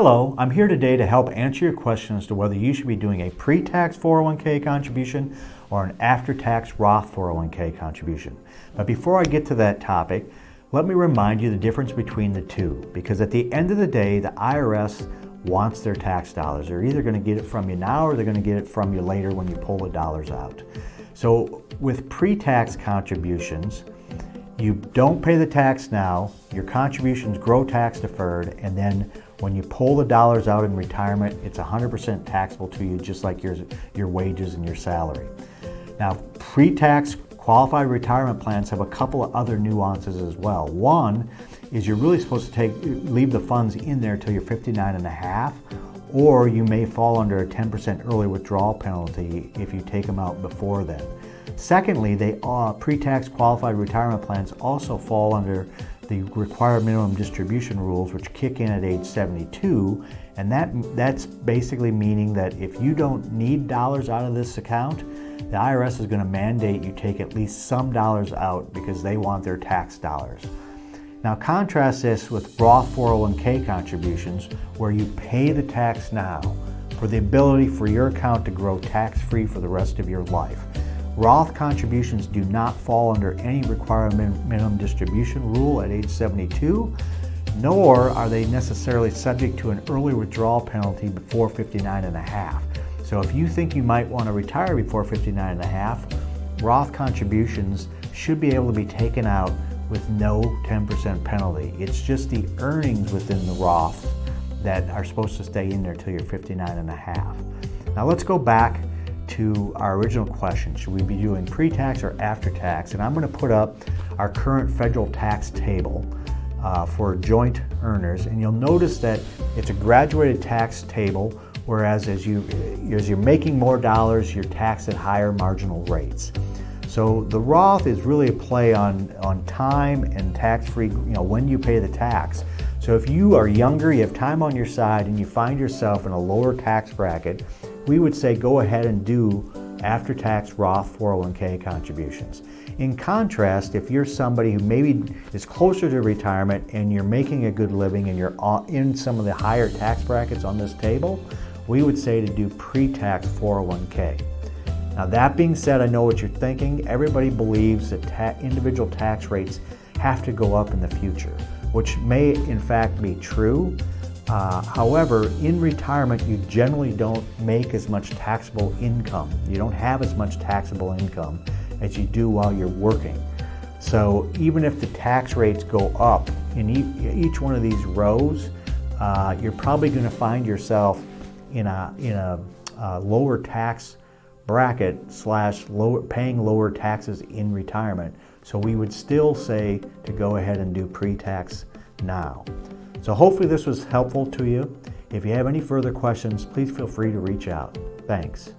Hello, I'm here today to help answer your question as to whether you should be doing a pre-tax 401k contribution or an after-tax Roth 401k contribution. But before I get to that topic, let me remind you the difference between the two, because at the end of the day, the IRS wants their tax dollars. They're either going to get it from you now or they're going to get it from you later when you pull the dollars out. So with pre-tax contributions, you don't pay the tax now, your contributions grow tax deferred, and then when you pull the dollars out in retirement, it's 100% taxable to you, just like your wages and your salary. Now, pre-tax qualified retirement plans have a couple of other nuances as well. One is you're really supposed to leave the funds in there till you're 59 and a half, or you may fall under a 10% early withdrawal penalty if you take them out before then. Secondly, pre-tax qualified retirement plans also fall under the required minimum distribution rules, which kick in at age 72, and that's basically meaning that if you don't need dollars out of this account, the IRS is going to mandate you take at least some dollars out because they want their tax dollars. Now contrast this with Roth 401k contributions, where you pay the tax now for the ability for your account to grow tax-free for the rest of your life. Roth contributions do not fall under any required minimum distribution rule at age 72, nor are they necessarily subject to an early withdrawal penalty before 59 and a half. So if you think you might want to retire before 59 and a half, Roth contributions should be able to be taken out with no 10% penalty. It's just the earnings within the Roth that are supposed to stay in there till you're 59 and a half. Now let's go back to our original question. Should we be doing pre-tax or after-tax? And I'm going to put up our current federal tax table for joint earners, and you'll notice that it's a graduated tax table, whereas as you're making more dollars, you're taxed at higher marginal rates. So the Roth is really a play on time and tax-free, when you pay the tax. So if you are younger, you have time on your side, and you find yourself in a lower tax bracket, we would say go ahead and do after-tax Roth 401k contributions. In contrast, if you're somebody who maybe is closer to retirement and you're making a good living and you're in some of the higher tax brackets on this table, we would say to do pre-tax 401k. Now that being said, I know what you're thinking. Everybody believes that individual tax rates have to go up in the future, which may in fact be true. However, in retirement, you generally don't make as much taxable income. You don't have as much taxable income as you do while you're working. So even if the tax rates go up in each one of these rows, you're probably going to find yourself in a lower tax bracket / paying lower taxes in retirement. So we would still say to go ahead and do pre-tax now. So hopefully this was helpful to you. If you have any further questions, please feel free to reach out. Thanks.